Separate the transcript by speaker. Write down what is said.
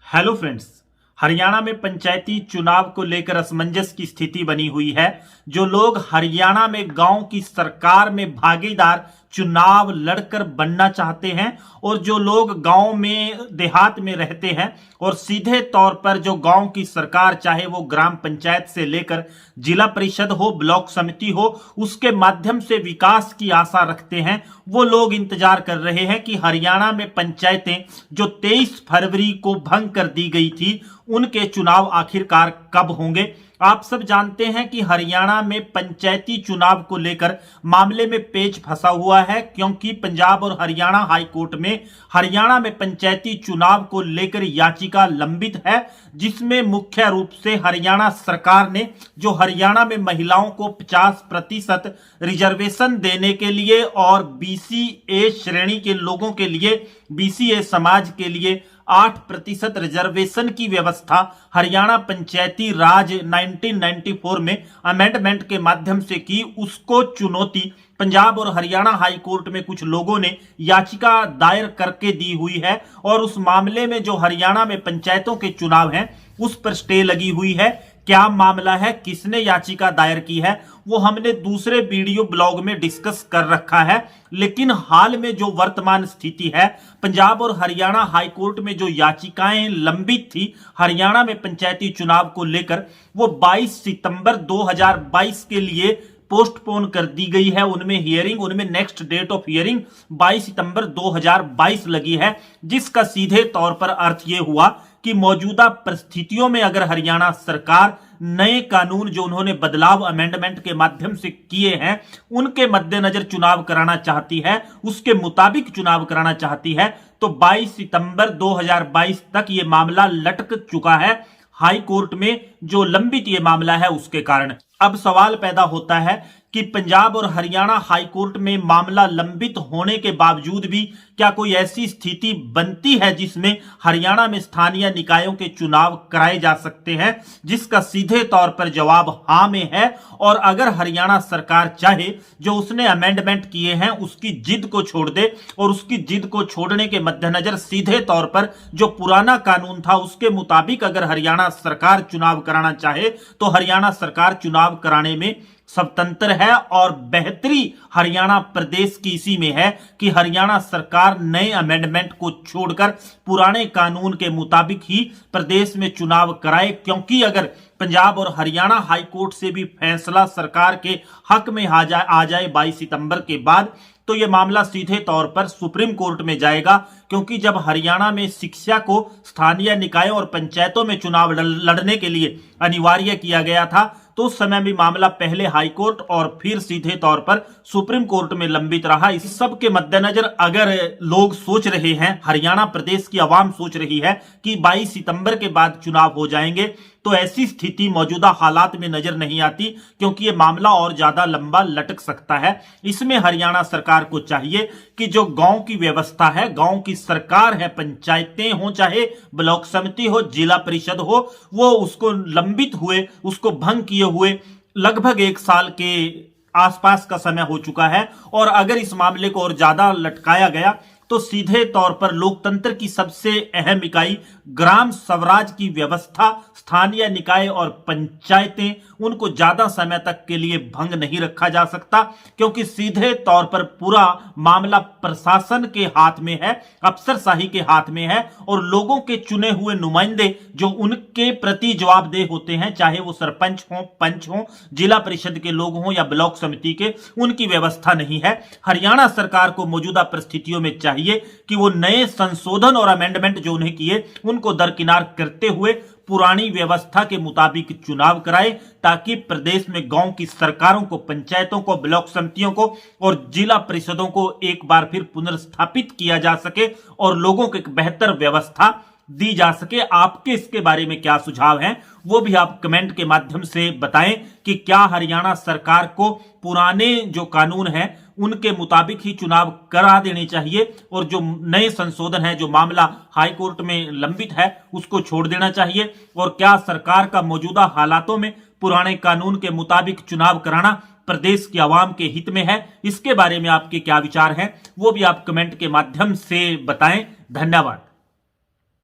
Speaker 1: Hello friends. Haryana में पंचायती चुनाव को लेकर असमंजस की स्थिति बनी हुई है। जो लोग हरियाणा में गांव की सरकार में भागीदार चुनाव लड़कर बनना चाहते हैं और जो लोग गांव में देहात में रहते हैं और सीधे तौर पर जो गांव की सरकार, चाहे वो ग्राम पंचायत से लेकर जिला परिषद हो, ब्लॉक समिति हो, उसके माध्यम से विकास की आशा रखते हैं, वो लोग इंतजार कर रहे हैं कि हरियाणा में पंचायतें जो 23 फरवरी को भंग कर दी गई थी, उनके चुनाव आखिरकार कब होंगे। आप सब जानते हैं कि हरियाणा में पंचायती चुनाव को लेकर मामले में पेच फंसा हुआ है, क्योंकि पंजाब और हरियाणा हाई कोर्ट में हरियाणा में पंचायती चुनाव को लेकर याचिका लंबित है, जिसमें मुख्य रूप से हरियाणा सरकार ने जो हरियाणा में महिलाओं को 50% रिजर्वेशन देने के लिए और BCA श्रेणी के लोगों के लिए, BCA समाज के लिए 8% रिजर्वेशन की व्यवस्था हरियाणा पंचायती राज 1994 में अमेंडमेंट के माध्यम से की, उसको चुनौती पंजाब और हरियाणा हाई कोर्ट में कुछ लोगों ने याचिका दायर करके दी हुई है और उस मामले में जो हरियाणा में पंचायतों के चुनाव हैं उस पर स्टे लगी हुई है। क्या मामला है, किसने याचिका दायर की है, वो हमने दूसरे वीडियो ब्लॉग में डिस्कस कर रखा है। लेकिन हाल में जो वर्तमान स्थिति है, पंजाब और हरियाणा हाई कोर्ट में जो याचिकाएं लंबित थी हरियाणा में पंचायती चुनाव को लेकर, वो 22 सितंबर 2022 के लिए पोस्टपोन कर दी गई है। उनमें नेक्स्ट डेट ऑफ हियरिंग 22 सितंबर 2022 लगी है, जिसका सीधे तौर पर अर्थ यह हुआ कि मौजूदा परिस्थितियों में अगर हरियाणा सरकार नए कानून जो उन्होंने बदलाव अमेंडमेंट के माध्यम से किए हैं उनके मद्देनजर चुनाव कराना चाहती है, उसके मुताबिक चुनाव कराना चाहती है, तो 22 सितंबर 2022 तक यह मामला लटक चुका है हाई कोर्ट में। जो लंबित ये मामला है उसके कारण अब सवाल पैदा होता है कि पंजाब और हरियाणा हाई कोर्ट में मामला लंबित होने के बावजूद भी क्या कोई ऐसी स्थिति बनती है जिसमें हरियाणा में स्थानीय निकायों के चुनाव कराए जा सकते हैं, जिसका सीधे तौर पर जवाब हां में है। और अगर हरियाणा सरकार चाहे, जो उसने अमेंडमेंट किए हैं उसकी जिद को छोड़ दे और उसकी जिद को छोड़ने के मद्देनजर सीधे तौर पर जो पुराना कानून था उसके मुताबिक अगर हरियाणा सरकार चुनाव कराना चाहे तो हरियाणा सरकार चुनाव कराने में स्वतंत्र है। और बेहतरी हरियाणा प्रदेश की इसी में है कि हरियाणा सरकार नए अमेंडमेंट को छोड़कर पुराने कानून के मुताबिक ही प्रदेश में चुनाव कराए, क्योंकि अगर पंजाब और हरियाणा हाई कोर्ट से भी फैसला सरकार के हक में आ जाए 22 सितंबर के बाद, तो यह मामला सीधे तौर पर सुप्रीम कोर्ट में जाएगा। क्योंकि जब हरियाणा में शिक्षा को स्थानीय निकायों और पंचायतों में चुनाव लड़ने के लिए अनिवार्य किया गया था, तो उस समय भी मामला पहले हाई कोर्ट और फिर सीधे तौर पर सुप्रीम कोर्ट में लंबित रहा। इस सब के मद्देनजर अगर लोग सोच रहे हैं, हरियाणा प्रदेश की आवाम सोच रही है कि 22 सितंबर के बाद चुनाव हो जाएंगे, तो ऐसी स्थिति मौजूदा हालात में नजर नहीं आती, क्योंकि यह मामला और ज्यादा लंबा लटक सकता है। इसमें हरियाणा सरकार को चाहिए कि जो गांव की व्यवस्था है, गांव की सरकार है, पंचायतें हो चाहे ब्लॉक समिति हो, जिला परिषद हो, वो उसको लंबित हुए, उसको भंग किए हुए लगभग 1 साल के आसपास का समय हो चुका है। और अगर इस मामले को और ज्यादा लटकाया गया तो सीधे तौर पर लोकतंत्र की सबसे अहम इकाई ग्राम स्वराज की व्यवस्था, स्थानीय निकाय और पंचायतें, उनको ज्यादा समय तक के लिए भंग नहीं रखा जा सकता, क्योंकि सीधे तौर पर पूरा मामला प्रशासन के हाथ में है, अफसरशाही के हाथ में है। और लोगों के चुने हुए नुमाइंदे जो उनके प्रति जवाबदेह होते हैं, चाहे वो सरपंच हो, पंच हो, जिला परिषद के लोग हों या ब्लॉक समिति के, उनकी व्यवस्था नहीं है। हरियाणा सरकार को मौजूदा परिस्थितियों में चाहिए कि वो नए संशोधन और अमेंडमेंट जो उन्हें किए उनको दरकिनार करते हुए पुरानी व्यवस्था के मुताबिक चुनाव कराए, ताकि प्रदेश में गांव की सरकारों को, पंचायतों को, ब्लॉक समितियों को और जिला परिषदों को एक बार फिर पुनर्स्थापित किया जा सके और लोगों को एक बेहतर व्यवस्था दी जा सके। आपके इसके बारे में क्या सुझाव हैं, वो भी आप कमेंट के माध्यम से बताएं कि क्या हरियाणा सरकार को पुराने जो कानून हैं उनके मुताबिक ही चुनाव करा देने चाहिए और जो नए संशोधन है, जो मामला हाई कोर्ट में लंबित है, उसको छोड़ देना चाहिए। और क्या सरकार का मौजूदा हालातों में पुराने कानून के मुताबिक चुनाव कराना प्रदेश की आवाम के हित में है, इसके बारे में आपके क्या विचार हैं, वो भी आप कमेंट के माध्यम से बताएं। धन्यवाद।